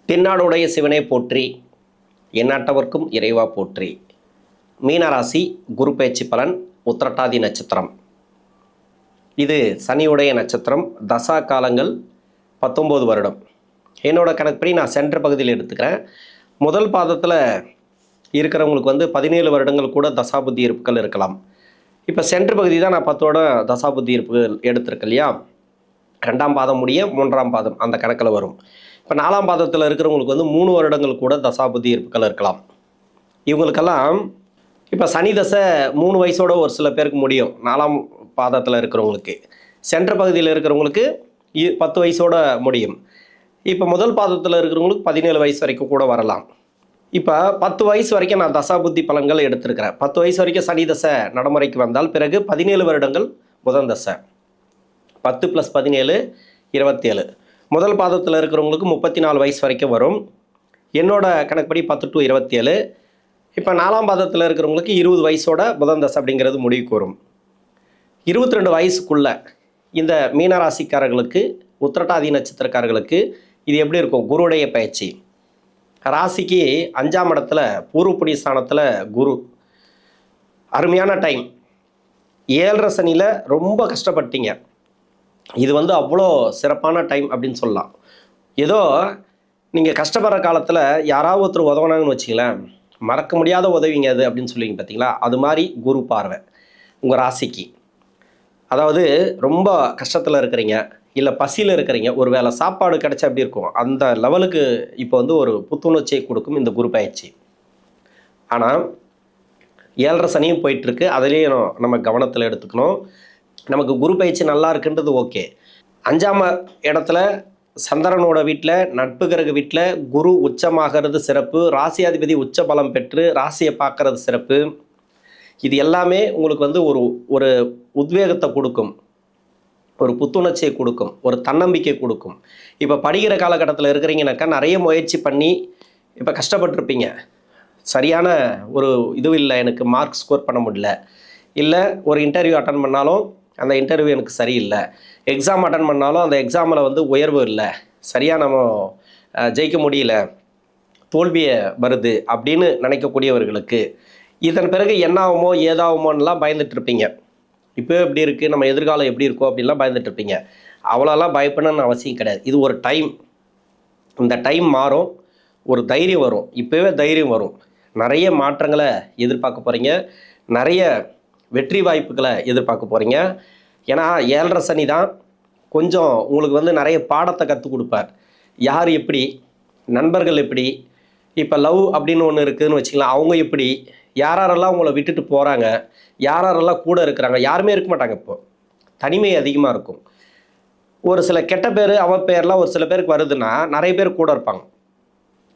தென்னாடுடைய சிவனே போற்றி, எந்நாட்டவர்க்கும் இறைவா போற்றி. மீனராசி குரு பயிற்சி பலன் உத்திரட்டாதி நட்சத்திரம். இது சனியுடைய நட்சத்திரம். தசா காலங்கள் 19 வருடம். என்னோட கணக்குப்படி நான் சென்ட்ரு பகுதியில் எடுத்துக்கிறேன். முதல் பாதத்தில் இருக்கிறவங்களுக்கு 17 வருடங்கள் கூட தசாபுத்தி இருப்புகள் இருக்கலாம். இப்போ சென்ட்ரு பகுதி தான் நான் 10 தசாபுத்தி இருப்புகள் எடுத்திருக்கேன் இல்லையா. 2ஆம் பாதம் முடிய 3ஆம் பாதம் அந்த கணக்கில் வரும். இப்போ 4ஆம் பாதத்தில் இருக்கிறவங்களுக்கு 3 வருடங்கள் கூட தசாபுத்தி இருப்புகள் இருக்கலாம். இவங்களுக்கெல்லாம் இப்போ சனி தசை 3 வயசோட ஒரு சில பேருக்கு முடியும். 4ஆம் பாதத்தில் இருக்கிறவங்களுக்கு, சென்ட்ரு பகுதியில் இருக்கிறவங்களுக்கு 10 வயசோட முடியும். இப்போ முதல் பாதத்தில் இருக்கிறவங்களுக்கு 17 வயசு வரைக்கும் கூட வரலாம். இப்போ 10 வயசு வரைக்கும் நான் தசாபுத்தி பலன்கள் எடுத்திருக்கிறேன். 10 வயசு வரைக்கும் சனி தசை நடைமுறைக்கு வந்தால் பிறகு 17 வருடங்கள் புதன் தசை. 10 + 17 27. முதல் பாதத்தில் இருக்கிறவங்களுக்கு 34 வயசு வரைக்கும் வரும். என்னோட கணக்குப்படி 10 to 27. இப்போ 4ஆம் பாதத்தில் இருக்கிறவங்களுக்கு 20 வயசோட புதன் தசை அப்படிங்கிறது முடிவுக்கு வரும். 22 வயசுக்குள்ள இந்த மீனராசிக்காரர்களுக்கு, உத்திரட்டாதி நட்சத்திரக்காரர்களுக்கு இது எப்படி இருக்கும்? குருடைய பயிற்சி. ராசிக்கு 5ஆம் இடத்துல பூர்வ புண்ணிய ஸ்தானத்தில் குரு. அருமையான டைம். 7.5 சனியில் ரொம்ப கஷ்டப்பட்டீங்க. இது அவ்வளோ சிறப்பான டைம் அப்படின்னு சொல்லலாம். ஏதோ நீங்கள் கஷ்டப்படுற காலத்தில் யாராவது ஒருத்தர் உதவுனாங்கன்னு வச்சிங்களேன், மறக்க முடியாத உதவிங்க அது அப்படின்னு சொல்லுவீங்க பார்த்தீங்களா. அது மாதிரி குரு பார்வை உங்கள் ராசிக்கு. அதாவது ரொம்ப கஷ்டத்தில் இருக்கிறீங்க, இல்லை பசியில் இருக்கிறீங்க, ஒரு வேளை சாப்பாடு கிடைச்சா எப்படி இருக்கும் அந்த லெவலுக்கு இப்போ ஒரு புத்துணர்ச்சியை கொடுக்கும் இந்த குரு பயிற்சி. ஆனால் 7.5 சனியும் போயிட்டுருக்கு. அதுலேயும் நம்ம கவனத்தில் எடுத்துக்கணும். நமக்கு குரு பயிற்சி நல்லா இருக்குன்றது ஓகே. 5ஆம் இடத்துல சந்திரனோட வீட்டில், நட்பு கிரக வீட்டில் குரு உச்சமாகிறது சிறப்பு. ராசியாதிபதி உச்ச பலம் பெற்று ராசியை பார்க்கறது சிறப்பு. இது எல்லாமே உங்களுக்கு ஒரு உத்வேகத்தை கொடுக்கும், ஒரு புத்துணர்ச்சியை கொடுக்கும், ஒரு தன்னம்பிக்கை கொடுக்கும். இப்போ படிக்கிற காலகட்டத்தில் இருக்கிறீங்கனாக்கா நிறைய முயற்சி பண்ணி இப்போ கஷ்டப்பட்டுருப்பீங்க. சரியான ஒரு இதுவும் இல்லை, எனக்கு மார்க் ஸ்கோர் பண்ண முடியல, இல்லை ஒரு இன்டர்வியூ அட்டன் பண்ணாலும் அந்த இன்டர்வியூ எனக்கு சரியில்லை, எக்ஸாம் அட்டன் பண்ணாலும் அந்த எக்ஸாமில் உயர்வு இல்லை, சரியாக நம்ம ஜெயிக்க முடியல, தோல்வியை வருது அப்படின்னு நினைக்கக்கூடியவர்களுக்கு இதன் பிறகு என்ன ஆகுமோ ஏதாகுமோன்னெலாம் பயந்துட்டுருப்பீங்க. இப்போ எப்படி இருக்குது, நம்ம எதிர்காலம் எப்படி இருக்கோ அப்படின்லாம் பயந்துட்டுருப்பீங்க. அவ்வளோலாம் பயப்படணும்னு அவசியம் கிடையாது. இது ஒரு டைம். இந்த டைம் மாறும், ஒரு தைரியம் வரும். இப்போவே தைரியம் வரும். நிறைய மாற்றங்களை எதிர்பார்க்க போகிறீங்க, நிறைய வெற்றி வாய்ப்புகளை எதிர்பார்க்க போகிறீங்க. ஏன்னா 7.5 சனி தான் கொஞ்சம் உங்களுக்கு நிறைய பாடத்தை கற்றுக் கொடுப்பார். யார் எப்படி, நண்பர்கள் எப்படி, இப்போ லவ் அப்படின்னு ஒன்று இருக்குதுன்னு வச்சுக்கலாம், அவங்க எப்படி, யாரெல்லாம் உங்களை விட்டுட்டு போகிறாங்க, யாரெல்லாம் கூட இருக்கிறாங்க, யாருமே இருக்க மாட்டாங்க. இப்போது தனிமை அதிகமாக இருக்கும். ஒரு சில கெட்ட பேர் அவப்பெயர்லாம் ஒரு சில பேருக்கு வருதுன்னா நிறைய பேர் கூட இருப்பாங்க.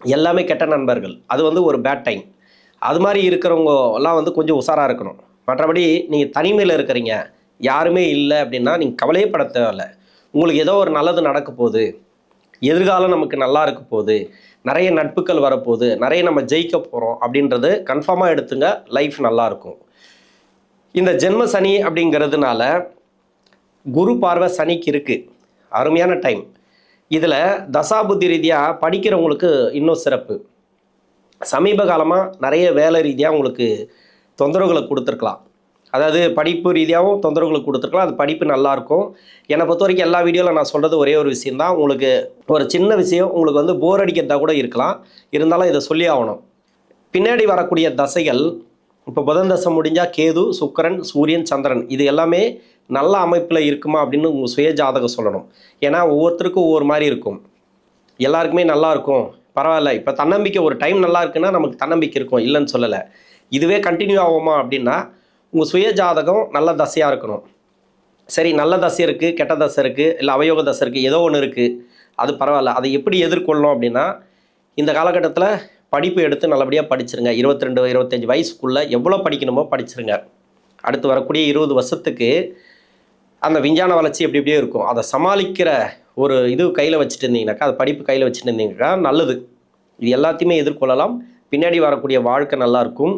எல்லாமே கெட்ட நண்பர்கள். அது ஒரு பேட் டைம். அது மாதிரி இருக்கிறவங்க எல்லாம் கொஞ்சம் உஷாராக இருக்கணும். மற்றபடி நீங்கள் தனிமையில் இருக்கிறீங்க, யாருமே இல்லை அப்படின்னா நீங்கள் கவலையே பட தேவையில்லை. உங்களுக்கு ஏதோ ஒரு நல்லது நடக்க போகுது, எதிர்காலம் நமக்கு நல்லா இருக்க போகுது, நிறைய நட்புகள் வரப்போகுது, நிறைய நம்ம ஜெயிக்க போகிறோம் அப்படின்றது கன்ஃபார்மாக எடுத்துங்க. லைஃப் நல்லாயிருக்கும். இந்த ஜென்ம சனி அப்படிங்கிறதுனால குரு பார்வை சனிக்கு இருக்குது. அருமையான டைம். இதில் தசாபுத்தி ரீதியாக படிக்கிறவங்களுக்கு இன்னும் சிறப்பு. சமீப காலமாக நிறைய வேலை ரீதியாக உங்களுக்கு தொந்தரவுகளை கொடுத்துருக்கலாம். அதாவது படிப்பு ரீதியாகவும் தொந்தரவுகளை கொடுத்துருக்கலாம். அது படிப்பு நல்லாயிருக்கும். என்னை பொறுத்த வரைக்கும் எல்லா வீடியோவில் நான் சொல்கிறது ஒரே ஒரு விஷயந்தான். உங்களுக்கு ஒரு சின்ன விஷயம் உங்களுக்கு போர் அடிக்கிறதா கூட இருக்கலாம், இருந்தாலும் இதை சொல்லி ஆகணும். பின்னாடி வரக்கூடிய தசைகள், இப்போ புதன் தசை முடிஞ்சால் கேது, சுக்கிரன், சூரியன், சந்திரன், இது எல்லாமே நல்ல அமைப்பில் இருக்குமா அப்படின்னு உங்கள் சுய ஜாதகம் சொல்லணும். ஏன்னா ஒவ்வொருத்தருக்கும் ஒவ்வொரு மாதிரி இருக்கும். எல்லாருக்குமே நல்லா இருக்கும், பரவாயில்ல. இப்போ தன்னம்பிக்கை ஒரு டைம் நல்லா இருக்குன்னா நமக்கு தன்னம்பிக்கை இருக்கும், இல்லைன்னு சொல்லலை. இதுவே கண்டினியூ ஆகுமா அப்படின்னா உங்கள் சுய ஜாதகம் நல்ல தசையாக இருக்கணும். சரி, நல்ல தசை இருக்குது, கெட்ட தசை இருக்குது, இல்லை அவயோக தசை இருக்குது, ஏதோ ஒன்று இருக்குது, அது பரவாயில்ல. அதை எப்படி எதிர்கொள்ளணும் அப்படின்னா இந்த காலகட்டத்தில் படிப்பு எடுத்து நல்லபடியாக படிச்சிருங்க. 22 25 வயசுக்குள்ளே எவ்வளோ படிக்கணுமோ படிச்சிருங்க. அடுத்து வரக்கூடிய 20 வருஷத்துக்கு அந்த விஞ்ஞான வளர்ச்சி எப்படி எப்படியே இருக்கும். அதை சமாளிக்கிற ஒரு இது கையில் வச்சுட்டு இருந்தீங்கன்னாக்கா, அது படிப்பு கையில் வச்சுட்டு இருந்தீங்கன்னாக்கா நல்லது. இது எல்லாத்தையுமே எதிர்கொள்ளலாம். பின்னாடி வரக்கூடிய வாழ்க்கை நல்லாயிருக்கும்.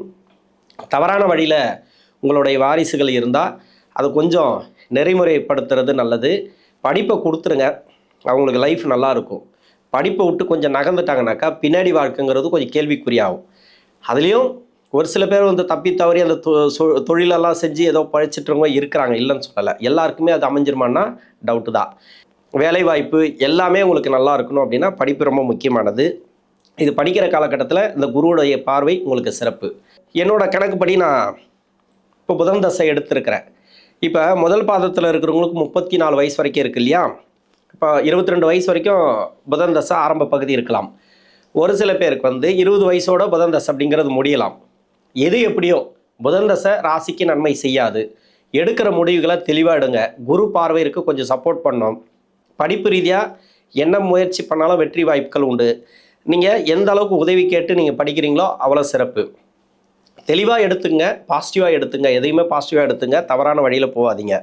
தவறான வழியில் உங்களுடைய வாரிசுகள் இருந்தால் அது கொஞ்சம் நெறிமுறைப்படுத்துறது நல்லது. படிப்பை கொடுத்துருங்க, அவங்களுக்கு லைஃப் நல்லாயிருக்கும். படிப்பை விட்டு கொஞ்சம் நகர்ந்துட்டாங்கனாக்கா பின்னாடி வாழ்க்கைங்கிறது கொஞ்சம் கேள்விக்குறியாகும். அதுலேயும் ஒரு சில பேர் வந்து தப்பி தவறி அந்த தொழிலெல்லாம் செஞ்சு ஏதோ பழிச்சிட்றவங்க இருக்கிறாங்க, இல்லைன்னு சொல்லலை. எல்லாருக்குமே அது அமைஞ்சிருமான்னா டவுட்டு தான். வேலைவாய்ப்பு எல்லாமே உங்களுக்கு நல்லா இருக்கணும் அப்படின்னா படிப்பு ரொம்ப முக்கியமானது. இது படிக்கிற காலகட்டத்தில் இந்த குருவுடைய பார்வை உங்களுக்கு சிறப்பு. என்னோட கணக்குப்படி நான் இப்போ புதன் தசை எடுத்திருக்கிறேன். இப்போ முதல் பாதத்தில் இருக்கிறவங்களுக்கு 34 வயசு வரைக்கும் இருக்குது இல்லையா? இப்போ 22 வயசு வரைக்கும் புதன் தசை ஆரம்ப பகுதி இருக்கலாம். ஒரு சில பேருக்கு வந்து 20 வயசோட புதன் தசை அப்படிங்கிறது முடியலாம். எது எப்படியோ புதன் தசை ராசிக்கு நன்மை செய்யாது. எடுக்கிற முடிவுகளை தெளிவாக எடுங்க. குரு பார்வை இருக்குது, கொஞ்சம் சப்போர்ட் பண்ணோம். படிப்பு ரீதியாக என்ன முயற்சி பண்ணாலும் வெற்றி வாய்ப்புகள் உண்டு. நீங்கள் எந்த அளவுக்கு உதவி கேட்டு நீங்கள் படிக்கிறீங்களோ அவ்வளோ சிறப்பு. தெளிவாக எடுத்துங்க, பாசிட்டிவாக எடுத்துங்க, எதையுமே பாசிட்டிவாக எடுத்துங்க, தவறான வழியில் போகாதீங்க.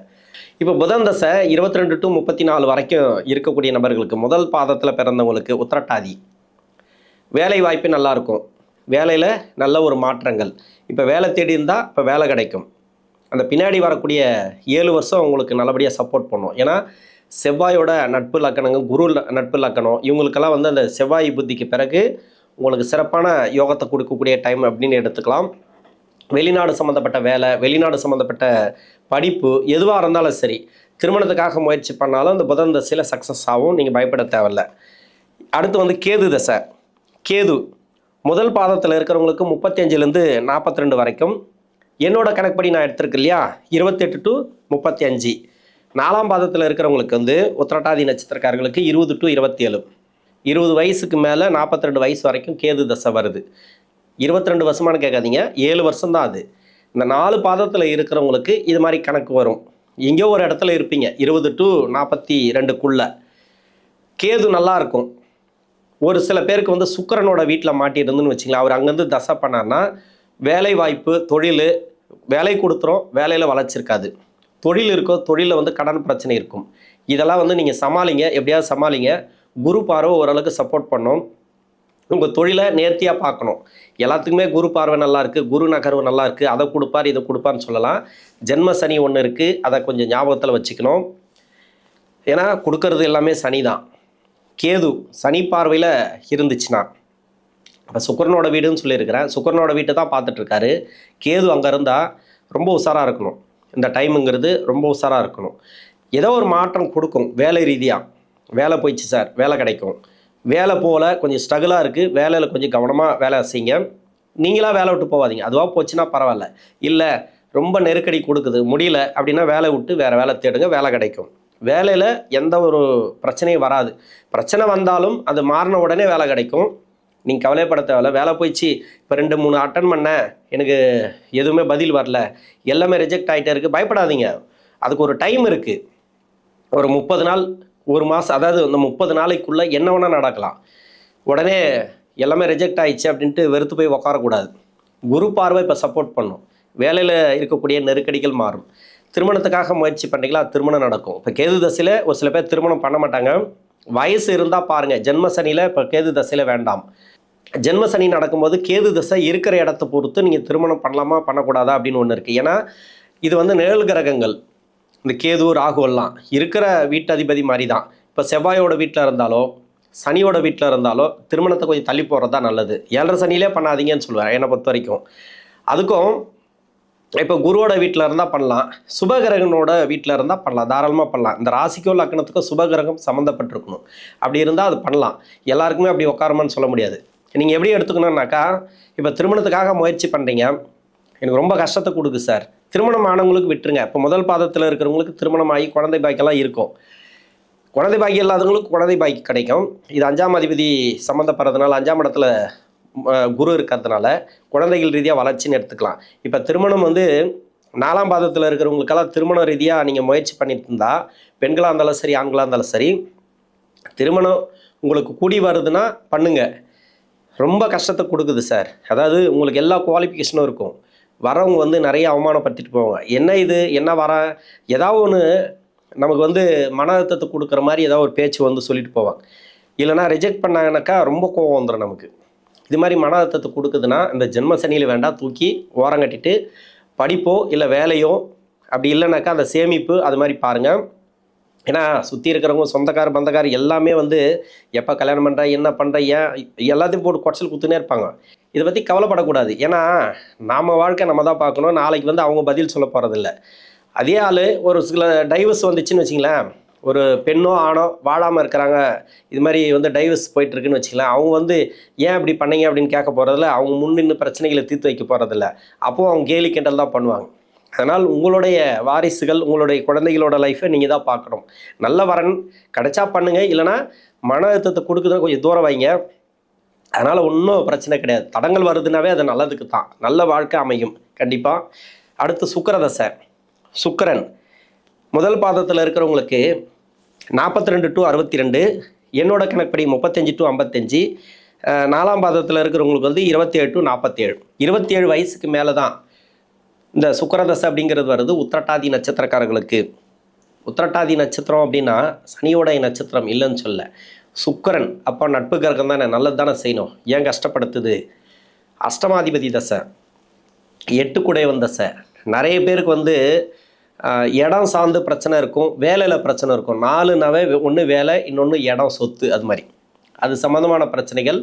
இப்போ புதன் தசை 22 to 34 வரைக்கும் இருக்கக்கூடிய நபர்களுக்கு, முதல் பாதத்தில் பிறந்தவங்களுக்கு உத்திரட்டாதி வேலை வாய்ப்பு நல்லாயிருக்கும். வேலையில் நல்ல ஒரு மாற்றங்கள். இப்போ வேலை தேடி இருந்தால் இப்போ வேலை கிடைக்கும். அந்த பின்னாடி வரக்கூடிய 7 வருஷம் உங்களுக்கு நல்லபடியாக சப்போர்ட் பண்ணும். ஏன்னா செவ்வாயோட நட்பு லக்கணங்க, குரு நட்பு லக்கணம், இவங்களுக்கெல்லாம் வந்து அந்த செவ்வாய் புத்திக்கு பிறகு உங்களுக்கு சிறப்பான யோகத்தை கொடுக்கக்கூடிய டைம் அப்படின்னு எடுத்துக்கலாம். வெளிநாடு சம்மந்தப்பட்ட வேலை, வெளிநாடு சம்மந்தப்பட்ட படிப்பு எதுவாக இருந்தாலும் சரி, திருமணத்துக்காக முயற்சி பண்ணாலும் இந்த புதன் தசையில் சக்ஸஸ் ஆகும். நீங்கள் பயப்பட தேவையில்லை. அடுத்து வந்து கேது தசை. கேது முதல் பாதத்தில் இருக்கிறவங்களுக்கு 35லேருந்து 42 வரைக்கும். என்னோட கணக்குப்படி நான் எடுத்திருக்கு இல்லையா, 28 to 35. 4ஆம் பாதத்தில் இருக்கிறவங்களுக்கு வந்து உத்திரட்டாதி நட்சத்திரக்காரர்களுக்கு 20 to 27. 20 வயசுக்கு மேலே 42 வயசு வரைக்கும் கேது தசை வருது. 22 வருஷமானு கேட்காதீங்க, 7 வருஷம் தான் அது. இந்த 4 பாதத்தில் இருக்கிறவங்களுக்கு இது மாதிரி கணக்கு வரும். எங்கேயோ ஒரு இடத்துல இருப்பீங்க 20 to 42க்குள்ள. கேது நல்லா இருக்கும். ஒரு சில பேருக்கு வந்து சுக்கிரனோட வீட்டில் மாட்டியிருந்துன்னு வச்சுங்களேன், அவர் அங்கேருந்து தசை பண்ணார்னா வேலை வாய்ப்பு, தொழில், வேலை கொடுத்துரும், வேலையில் வளர்ச்சிருக்காது. தொழில் இருக்கோ, தொழிலில் வந்து கடன் பிரச்சனை இருக்கும். இதெல்லாம் வந்து நீங்கள் சமாளிங்க, எப்படியாவது சமாளிங்க. குரு பார்வை ஓரளவுக்கு சப்போர்ட் பண்ணும். உங்கள் தொழிலை நேர்த்தியாக பார்க்கணும். எல்லாத்துக்குமே குரு பார்வை நல்லா இருக்குது, குரு நகர்வு நல்லா இருக்குது, அதை கொடுப்பார் இதை கொடுப்பார்னு சொல்லலாம். ஜென்ம சனி ஒன்று இருக்குது, அதை கொஞ்சம் ஞாபகத்தில் வச்சுக்கணும். ஏன்னா கொடுக்கறது எல்லாமே சனி தான். கேது சனி பார்வையில் இருந்துச்சுன்னா, இப்போ சுக்கிரனோட வீடுன்னு சொல்லியிருக்கிறேன், சுக்கிரனோட வீட்டை தான் பார்த்துட்ருக்காரு. கேது அங்கே இருந்தால் ரொம்ப உஷாராக இருக்கணும். இந்த டைமுங்கிறது ரொம்ப உஷாராக இருக்கணும். ஏதோ ஒரு மாற்றம் கொடுக்கும். வேலை ரீதியாக வேலை போயிடுச்சு சார், வேலை கிடைக்கும். வேலை போல் கொஞ்சம் ஸ்ட்ரகிளாக இருக்குது, வேலையில் கொஞ்சம் கவனமாக வேலை செய்யுங்க. நீங்களாக வேலை விட்டு போகாதீங்க. அதுவாக போச்சுன்னா பரவாயில்ல. இல்லை ரொம்ப நெருக்கடி கொடுக்குது, முடியல அப்படின்னா வேலை விட்டு வேறு வேலை தேடுங்க, வேலை கிடைக்கும். வேலையில் எந்த ஒரு பிரச்சனையும் வராது. பிரச்சனை வந்தாலும் அது மாறின உடனே வேலை கிடைக்கும். நீங்கள் கவலைப்பட தேவையில்ல. வேலை போயிடுச்சு, இப்போ 2-3 அட்டன் பண்ணேன், எனக்கு எதுவுமே பதில் வரல, எல்லாமே ரிஜெக்ட் ஆகிட்டே இருக்குது, பயப்படாதீங்க. அதுக்கு ஒரு டைம் இருக்குது. ஒரு 30 நாள், ஒரு மாதம், அதாவது இந்த 30 நாளைக்குள்ளே என்ன வேணால் நடக்கலாம். உடனே எல்லாமே ரிஜெக்ட் ஆகிடுச்சு அப்படின்ட்டு வெறுத்து போய் உட்காரக்கூடாது. குரு பார்வை இப்போ சப்போர்ட் பண்ணும். வேலையில் இருக்கக்கூடிய நெருக்கடிகள் மாறும். திருமணத்துக்காக முயற்சி பண்ணுறீங்களா, திருமணம் நடக்கும். இப்போ கேது தசையில் ஒரு சில பேர் திருமணம் பண்ண மாட்டாங்க. வயசு இருந்தால் பாருங்கள். ஜென்ம சனியில் இப்போ கேது தசையில் வேண்டாம். ஜென்ம சனி நடக்கும்போது கேது தசை இருக்கிற இடத்த பொறுத்து நீங்கள் திருமணம் பண்ணலாமா பண்ணக்கூடாதா அப்படின்னு ஒன்று இருக்குது. ஏன்னா இது வந்து நிழல் கிரகங்கள். இந்த கேது ராகு எல்லாம் இருக்கிற வீட்டு அதிபதி மாதிரி தான். இப்போ செவ்வாயோட வீட்டில் இருந்தாலோ சனியோட வீட்டில் இருந்தாலோ திருமணத்தை கொஞ்சம் தள்ளி போகிறது தான் நல்லது. 7.5 சனியிலே பண்ணாதீங்கன்னு சொல்லுவேன் என்னை பொறுத்த வரைக்கும். அதுக்கும் இப்போ குருவோட வீட்டில் இருந்தால் பண்ணலாம், சுபகிரகனோட வீட்டில் இருந்தால் பண்ணலாம், தாராளமாக பண்ணலாம். இந்த ராசிக்கோ லக்னத்துக்கோ சுபகிரகம் சம்மந்தப்பட்டிருக்கணும். அப்படி இருந்தால் அது பண்ணலாம். எல்லாருக்குமே அப்படி உட்காரமான்னு சொல்ல முடியாது. நீங்கள் எப்படி எடுத்துக்கணுன்னாக்கா, இப்போ திருமணத்துக்காக முயற்சி பண்ணுறீங்க, எனக்கு ரொம்ப கஷ்டத்தை கொடுக்கு சார், திருமணம் ஆனவங்களுக்கு விட்டுருங்க. இப்போ முதல் பாதத்தில் இருக்கிறவங்களுக்கு திருமணம் ஆகி குழந்தை பாக்கியெல்லாம் இருக்கும். குழந்தை பாக்கியம் இல்லாதவங்களுக்கு குழந்தை பாக்கி கிடைக்கும். இது 5ஆம் அதிபதி சம்மந்தப்படுறதுனால, 5ஆம் இடத்துல குரு இருக்கிறதுனால குழந்தைகள் ரீதியாக வளர்ச்சின்னு எடுத்துக்கலாம். இப்போ திருமணம் வந்து 4ஆம் பாதத்தில் இருக்கிறவங்களுக்கெல்லாம் திருமண ரீதியாக நீங்கள் முயற்சி பண்ணிட்டு இருந்தால், பெண்களாக இருந்தாலும் சரி ஆண்களாக இருந்தாலும் சரி, திருமணம் உங்களுக்கு கூடி வருதுன்னா பண்ணுங்க. ரொம்ப கஷ்டத்தை கொடுக்குது சார். அதாவது உங்களுக்கு எல்லா குவாலிஃபிகேஷனும் இருக்கும், வரவங்க வந்து நிறைய அவமானப்படுத்திட்டு போவாங்க. என்ன இது என்ன வர ஏதாவது ஒன்று நமக்கு வந்து மன அழுத்தத்தை கொடுக்குற மாதிரி ஏதாவது ஒரு பேச்சு வந்து சொல்லிட்டு போவாங்க. இல்லைனா ரிஜெக்ட் பண்ணாங்கனாக்கா ரொம்ப கோவம் வந்துடும் நமக்கு. இது மாதிரி மன அழுத்தத்தை கொடுக்குதுன்னா இந்த ஜென்ம சனியில் வேண்டாம், தூக்கி ஓரங்கட்டிட்டு படிப்போ இல்லை வேலையோ, அப்படி இல்லைனாக்கா அந்த சேமிப்பு அது மாதிரி பாருங்கள். ஏன்னா சுற்றி இருக்கிறவங்க சொந்தக்கார பந்தக்கார எல்லாமே வந்து எப்போ கல்யாணம் பண்ணுற என்ன பண்ணுற ஏன் எல்லாத்தையும் போட்டு குறைச்சல் குத்துனே இருப்பாங்க. இதை பற்றி கவலைப்படக்கூடாது. ஏன்னா நாம் வாழ்க்கை நம்ம தான் பார்க்கணும். நாளைக்கு வந்து அவங்க பதில் சொல்ல போகிறதில்ல. அதே ஆள் ஒரு சில டைவர்ஸ் வந்துச்சுன்னு வச்சிங்களேன், ஒரு பெண்ணோ ஆணோ வாழாமல் இருக்கிறாங்க, இது மாதிரி வந்து டைவர்ஸ் போயிட்டுருக்குன்னு வச்சுக்கலாம், அவங்க வந்து ஏன் இப்படி பண்ணீங்க அப்படின்னு கேட்க போகிறதில்ல, அவங்க முன்னின்று பிரச்சனைகளை தீர்த்து வைக்க போகிறதில்ல. அப்போது அவங்க கேலி கிண்டல் தான் பண்ணுவாங்க. அதனால் உங்களுடைய வாரிசுகள், உங்களுடைய குழந்தைகளோட லைஃப்பை நீங்கள் தான் பார்க்கணும். நல்ல வரன் கிடைச்சா பண்ணுங்கள், இல்லைனா மன அழுத்தத்தை கொடுக்குதுன்னா கொஞ்சம் தூரம் வைங்க. அதனால் ஒன்றும் பிரச்சனை கிடையாது. தடங்கள் வருதுனாவே அது நல்லதுக்கு தான். நல்ல வாழ்க்கை அமையும் கண்டிப்பாக. அடுத்து சுக்கிரதசை. சுக்கிரன் முதல் பாதத்தில் இருக்கிறவங்களுக்கு 42 to 62, என்னோட கணக்குப்படி 35 to 55, 4ஆம் பாதத்தில் இருக்கிறவங்களுக்கு வந்து 27 to 47. 27 வயசுக்கு மேலே தான் இந்த சுக்கிரதசை அப்படிங்கிறது வருது உத்திரட்டாதி நட்சத்திரக்காரர்களுக்கு. உத்திரட்டாதி நட்சத்திரம் அப்படின்னா சனியோடைய நட்சத்திரம் இல்லைன்னு சொல்ல, சுக்கிரன் அப்போ நட்பு கிரகம் தானே, நல்லது தானே செய்யணும், ஏன் கஷ்டப்படுத்துது? அஷ்டமாதிபதி தசை, 8 குடைவன் தசை. நிறைய பேருக்கு வந்து இடம் சார்ந்து பிரச்சனை இருக்கும், வேலையில் பிரச்சனை இருக்கும். 4னாவே ஒன்று வேலை, இன்னொன்று இடம் சொத்து, அது மாதிரி அது சம்மந்தமான பிரச்சனைகள்,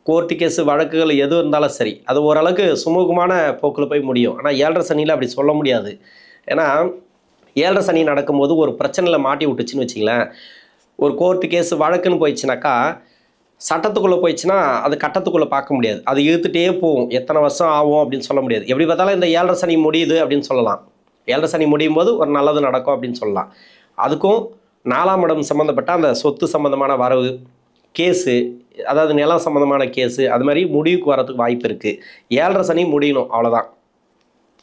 கோர்ட்டு கேஸு வழக்குகள் எது இருந்தாலும் சரி, அது ஓரளவுக்கு சுமூகமான போக்கில் போய் முடியும். ஆனால் 7.5 சனியில் அப்படி சொல்ல முடியாது. ஏன்னா 7.5 சனி நடக்கும்போது ஒரு பிரச்சனையில் மாட்டி விட்டுச்சுன்னு வச்சிங்களேன், ஒரு கோர்ட்டு கேஸு வழக்குன்னு போயிடுச்சுனாக்கா சட்டத்துக்குள்ளே போயிடுச்சுன்னா அது கட்டத்துக்குள்ளே பார்க்க முடியாது, அது இழுத்துட்டே போகும், எத்தனை வருஷம் ஆகும் அப்படின்னு சொல்ல முடியாது. எப்படி பார்த்தாலும் இந்த 7.5 சனி முடியுது அப்படின்னு சொல்லலாம். 7.5 சனி முடியும் போது ஒரு நல்லது நடக்கும் அப்படின்னு சொல்லலாம். அதுக்கும் 4ஆம் இடம் சம்மந்தப்பட்ட அந்த சொத்து சம்மந்தமான வரவு, கேஸு, அதாவது நிலம் சம்மந்தமான கேஸு, அது மாதிரி முடிவுக்கு வரதுக்கு வாய்ப்பு இருக்குது. 7.5 சனி முடியணும், அவ்வளோதான்.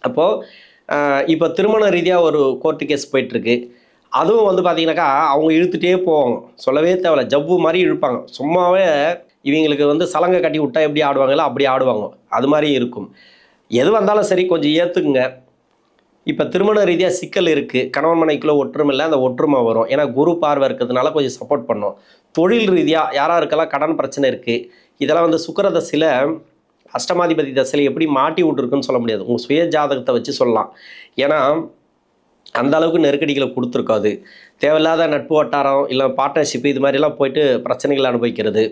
அப்போது இப்போ திருமண ரீதியாக ஒரு கோர்ட்டு கேஸ் போயிட்டுருக்கு, அதுவும் வந்து பார்த்திங்கனாக்கா அவங்க இழுத்துகிட்டே போவாங்க, சொல்லவே தேவையில்ல, ஜவ்வு மாதிரி இழுப்பாங்க. சும்மாவே இவங்களுக்கு வந்து சலங்கை கட்டி விட்டா எப்படி ஆடுவாங்களோ அப்படி ஆடுவாங்க, அது மாதிரி இருக்கும். எது வந்தாலும் சரி கொஞ்சம் ஏற்றுக்குங்க. இப்போ திருமண ரீதியாக சிக்கல் இருக்குது, கணவன் மனைக்குள்ளே ஒற்றுமை இல்லை, அந்த ஒற்றுமை வரும். ஏன்னா குரு பார்வை இருக்கிறதுனால கொஞ்சம் சப்போர்ட் பண்ணும். தொழில் ரீதியாக யாராருக்கெல்லாம் கடன் பிரச்சனை இருக்குது, இதெல்லாம் வந்து சுக்கிரதசையில் அஷ்டமாதிபதி தசையில் எப்படி மாட்டி விட்டுருக்குன்னு சொல்ல முடியாது, உங்கள் சுய ஜாதகத்தை வச்சு சொல்லலாம். ஏன்னா அந்த அளவுக்கு நெருக்கடிகளை கொடுத்துருக்காது. தேவையில்லாத நட்பு வட்டாரம் இல்லை பார்ட்னர்ஷிப் இது மாதிரிலாம் போயிட்டு பிரச்சனைகளை அனுபவிக்கிறது.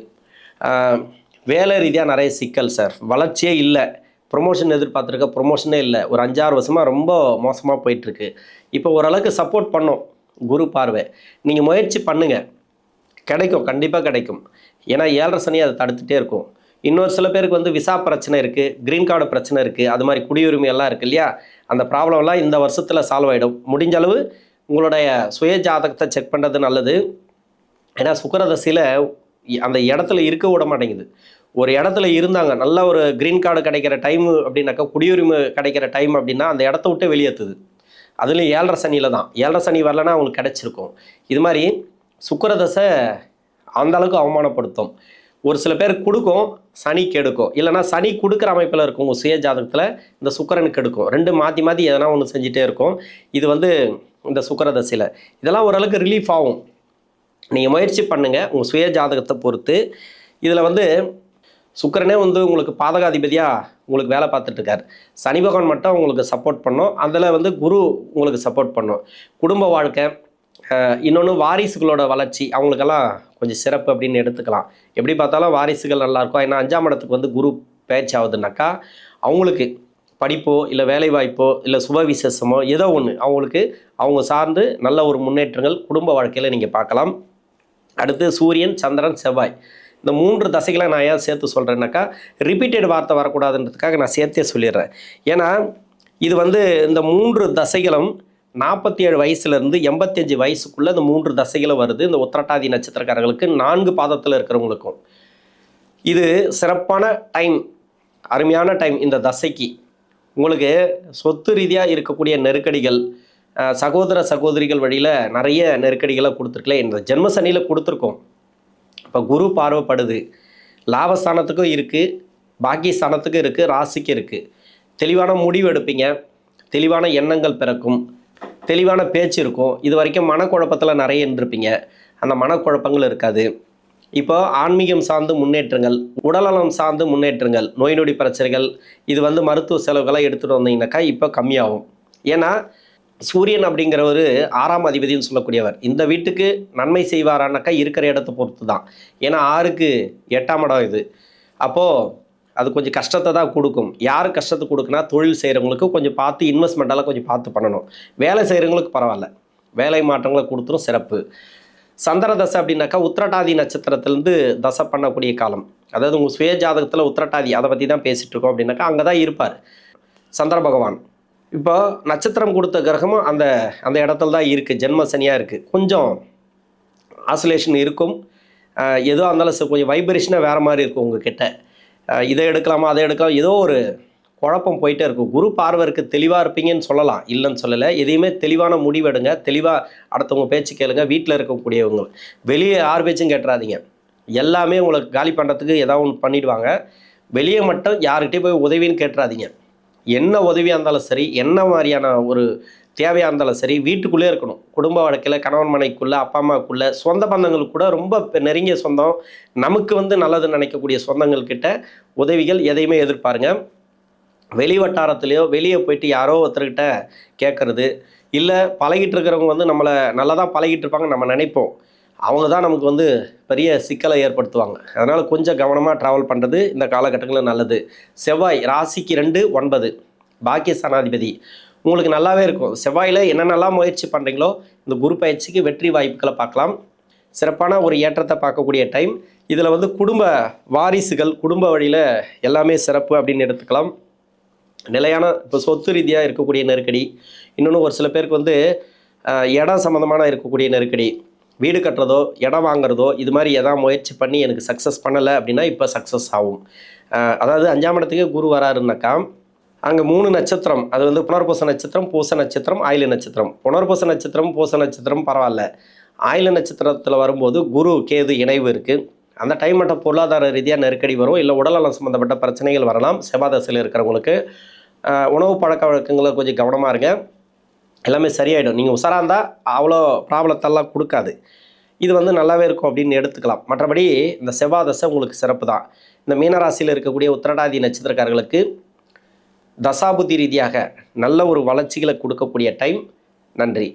வேலை ரீதியாக நிறைய சிக்கல் சார், வளர்ச்சியே இல்லை, ப்ரொமோஷன் எதிர்பார்த்துருக்க ப்ரொமோஷனே இல்லை, ஒரு 5-6 வருஷமாக ரொம்ப மோசமாக போயிட்டுருக்கு. இப்போ ஓரளவுக்கு சப்போர்ட் பண்ணோம் குரு பார்வை, நீங்கள் முயற்சி பண்ணுங்கள், கிடைக்கும், கண்டிப்பாக கிடைக்கும். ஏன்னா 7.5 சனி அதை தடுத்துகிட்டே இருக்கும். இன்னொரு சில பேருக்கு வந்து விசா பிரச்சனை இருக்குது, க்ரீன் கார்டு பிரச்சனை இருக்குது, அது மாதிரி குடியுரிமை எல்லாம் இருக்குது இல்லையா, அந்த ப்ராப்ளம்லாம் இந்த வருஷத்தில் சால்வ் ஆகிடும். முடிஞ்ச அளவு உங்களுடைய சுய ஜாதகத்தை செக் பண்ணுறது நல்லது. ஏன்னா சுக்கிரதசையில் அந்த இடத்துல இருக்க விட மாட்டேங்குது. ஒரு இடத்துல இருந்தாங்க, நல்ல ஒரு க்ரீன் கார்டு கிடைக்கிற டைமு அப்படின்னாக்கா, குடியுரிமை கிடைக்கிற டைம் அப்படின்னா அந்த இடத்த விட்டு வெளியேற்றுது. அதுலேயும் 7.5 சனியில் தான், 7.5 சனி வரலன்னா அவங்களுக்கு கிடச்சிருக்கும். இது மாதிரி சுக்கிரதசை அந்தளவுக்கு அவமானப்படுத்தும். ஒரு சில பேர் கொடுக்கும், சனி கெடுக்கும், இல்லைனா சனி கொடுக்குற அமைப்பில் இருக்கும் உங்கள் சுய ஜாதகத்தில், இந்த சுக்கிரன் கெடுக்கும். ரெண்டு மாற்றி மாற்றி எதனா ஒன்று செஞ்சுட்டே இருக்கும். இது வந்து இந்த சுக்கிரதசையில் இதெல்லாம் ஓரளவுக்கு ரிலீஃப் ஆகும். நீங்கள் முயற்சி பண்ணுங்கள் உங்கள் சுய ஜாதகத்தை பொறுத்து. இதில் வந்து சுக்கிரனே வந்து உங்களுக்கு பாதகாதிபதியாக உங்களுக்கு வேலை பார்த்துட்ருக்கார். சனி பகவான் மட்டும் உங்களுக்கு சப்போர்ட் பண்ணும், அதில் வந்து குரு உங்களுக்கு சப்போர்ட் பண்ணும். குடும்ப வாழ்க்கை, இன்னொன்று வாரிசுகளோட வளர்ச்சி, அவங்களுக்கெல்லாம் கொஞ்சம் சிறப்பு அப்படின்னு எடுத்துக்கலாம். எப்படி பார்த்தாலும் வாரிசுகள் நல்லாயிருக்கும். ஏன்னா 5ஆம் இடத்துக்கு வந்து குரு பயிற்சி ஆகுதுனாக்கா அவங்களுக்கு படிப்போ இல்லை வேலைவாய்ப்போ இல்லை சுப விசேஷமோ ஏதோ ஒன்று அவங்களுக்கு அவங்க சார்ந்து நல்ல ஒரு முன்னேற்றங்கள் குடும்ப வாழ்க்கையில் நீங்கள் பார்க்கலாம். அடுத்து சூரியன், சந்திரன், செவ்வாய், இந்த 3 தசைகளை நான் ஏன் சேர்த்து சொல்கிறேன்னாக்கா, ரிப்பீட்டட் வார்த்தை வரக்கூடாதுன்றதுக்காக நான் சேர்த்தே சொல்லிடுறேன். ஏன்னா இது வந்து இந்த 3 தசைகளும் 47 வயசுலேருந்து 85 வயசுக்குள்ளே இந்த 3 தசைகளும் வருது. இந்த உத்திரட்டாதி நட்சத்திரக்காரர்களுக்கு 4 பாதத்தில் இருக்கிறவங்களுக்கும் இது சிறப்பான டைம், அருமையான டைம். இந்த தசைக்கு உங்களுக்கு சொத்து ரீதியாக இருக்கக்கூடிய நெருக்கடிகள், சகோதர சகோதரிகள் வழியில் நிறைய நெருக்கடிகளை கொடுத்துருக்கல, இந்த ஜென்ம சனியில் கொடுத்துருக்கோம். இப்போ குரு பார்வைப்படுது, லாபஸ்தானத்துக்கும் இருக்குது, பாக்கிய ஸ்தானத்துக்கும் இருக்குது, ராசிக்கு இருக்குது. தெளிவான முடிவு எடுப்பீங்க, தெளிவான எண்ணங்கள் பிறக்கும், தெளிவான பேச்சு இருக்கும். இது வரைக்கும் மனக்குழப்பத்தில் நிறைய இருந்திருப்பீங்க, அந்த மனக்குழப்பங்கள் இருக்காது. இப்போ ஆன்மீகம் சார்ந்து முன்னேற்றங்கள், உடல்நலம் சார்ந்து முன்னேற்றங்கள், நோய் நொடி பிரச்சனைகள், இது வந்து மருத்துவ செலவுகளை எடுத்துகிட்டு வந்தீங்கன்னாக்கா இப்போ கம்மியாகும். ஏன்னா சூரியன் அப்படிங்கிறவர் 6ஆம் அதிபதினு சொல்லக்கூடியவர். இந்த வீட்டுக்கு நன்மை செய்வாரானாக்கா இருக்கிற இடத்த பொறுத்து தான். ஏன்னா 6க்கு 8ஆம் இடம் இது. அப்போது அது கொஞ்சம் கஷ்டத்தை தான் கொடுக்கும். யார் கஷ்டத்தை கொடுக்குன்னா தொழில் செய்கிறவங்களுக்கு கொஞ்சம் பார்த்து இன்வெஸ்ட்மெண்ட்டெல்லாம் கொஞ்சம் பார்த்து பண்ணணும். வேலை செய்கிறவங்களுக்கு பரவாயில்ல, வேலை மாற்றங்களை கொடுத்துரும், சிறப்பு. சந்திர தசை அப்படின்னாக்கா உத்திரட்டாதி நட்சத்திரத்திலேருந்து தசை பண்ணக்கூடிய காலம். அதாவது உங்கள் சுய ஜாதகத்தில் உத்திரட்டாதி அதை பற்றி தான் பேசிகிட்டு இருக்கோம் அப்படின்னாக்கா அங்கே தான் இருப்பார் சந்திர பகவான். இப்போ நட்சத்திரம் கொடுத்த கிரகமும் அந்த அந்த இடத்துல தான் இருக்குது, ஜென்ம சனியாக இருக்குது. கொஞ்சம் ஆசோலேஷன் இருக்கும். எதுவாக இருந்தாலும் கொஞ்சம் வைப்ரேஷனாக வேறு மாதிரி இருக்கும் உங்ககிட்ட. இதை எடுக்கலாமா அதை எடுக்கலாம், ஏதோ ஒரு குழப்பம் போயிட்டே இருக்கும். குரு பார்வருக்கு தெளிவாக இருப்பீங்கன்னு சொல்லலாம், இல்லைன்னு சொல்லலை. எதையுமே தெளிவான முடிவெடுங்க, தெளிவாக அடுத்தவங்க பேச்சு கேளுங்க. வீட்டில் இருக்கக்கூடியவங்க வெளியே யார் பேச்சும் கேட்டுறாதீங்க. எல்லாமே உங்களுக்கு காலி பண்ணுறதுக்கு ஏதாவது ஒன்று பண்ணிவிடுவாங்க. வெளியே மட்டும் யார்கிட்டையும் போய் உதவின்னு கேட்டுறாதீங்க. என்ன உதவியாக இருந்தாலும் சரி, என்ன மாதிரியான ஒரு தேவையாக இருந்தாலும் சரி, வீட்டுக்குள்ளே இருக்கணும். குடும்ப வழக்கில் கணவன் மனைக்குள்ளே, அப்பா அம்மாவுக்குள்ளே, சொந்த பந்தங்களுக்கு கூட, ரொம்ப நெருங்கிய சொந்தம், நமக்கு நல்லதுன்னு நினைக்கக்கூடிய சொந்தங்கள்கிட்ட உதவிகள் எதையுமே எதிர்பாருங்க. வெளி வட்டாரத்துலேயோ வெளியே போயிட்டு யாரோ ஒருத்தர்கிட்ட கேட்குறது, இல்லை பழகிட்டு இருக்கிறவங்க நம்மளை நல்லா தான் பழகிட்டு இருப்பாங்க நம்ம நினைப்போம், அவங்க தான் நமக்கு பெரிய சிக்கலை ஏற்படுத்துவாங்க. அதனால் கொஞ்சம் கவனமாக ட்ராவல் பண்ணுறது இந்த காலகட்டங்களில் நல்லது. செவ்வாய் ராசிக்கு 2, 9 பாக்கிய ஸ்தானாதிபதி உங்களுக்கு நல்லாவே இருக்கும். செவ்வாயில் என்னென்னலாம் முயற்சி பண்ணுறீங்களோ இந்த குரு பயிற்சிக்கு வெற்றி வாய்ப்புகளை பார்க்கலாம். சிறப்பான ஒரு ஏற்றத்தை பார்க்கக்கூடிய டைம். இதில் குடும்ப வாரிசுகள், குடும்ப வழியில் எல்லாமே சிறப்பு அப்படின்னு எடுத்துக்கலாம். நிலையான இப்போ சொத்து ரீதியாக இருக்கக்கூடிய நெருக்கடி, இன்னொன்று ஒரு சில பேருக்கு இடம் சம்மந்தமான இருக்கக்கூடிய நெருக்கடி, வீடு கட்டுறதோ இடம் வாங்குறதோ இது மாதிரி எதாவது முயற்சி பண்ணி எனக்கு சக்ஸஸ் பண்ணலை அப்படின்னா இப்போ சக்ஸஸ் ஆகும். அதாவது 5ஆம் இடத்துக்கு குரு வராருனாக்கா அங்கே 3 நட்சத்திரம், அது புனர்பூச நட்சத்திரம், பூச நட்சத்திரம், ஆயில்ய நட்சத்திரம். புனர்பூச நட்சத்திரம், பூச நட்சத்திரம் பரவாயில்ல. ஆயில்ய நட்சத்திரத்தில் வரும்போது குரு கேது இணைவு இருக்குது. அந்த டைம் மட்டும் பொருளாதார ரீதியாக நெருக்கடி வரும், இல்லை உடல்நலம் சம்மந்தப்பட்ட பிரச்சனைகள் வரலாம். செவ்வாதசையில் இருக்கிறவங்களுக்கு உணவு பழக்க வழக்கங்களை கொஞ்சம் கவனமாக இருங்க, எல்லாமே சரியாயிடும். நீங்கள் உஷாராக இருந்தால் அவ்வளோ ப்ராப்ளத்தெல்லாம் கொடுக்காது. இது நல்லாவே இருக்கும் அப்படின்னு எடுத்துக்கலாம். மற்றபடி இந்த செவ்வாதசை உங்களுக்கு சிறப்பு தான். இந்த மீனராசியில் இருக்கக்கூடிய உத்திரட்டாதி நட்சத்திரக்காரர்களுக்கு தசாபுத்தி ரீதியாக நல்ல ஒரு வளர்ச்சிகளை கொடுக்கக்கூடிய டைம். நன்றி.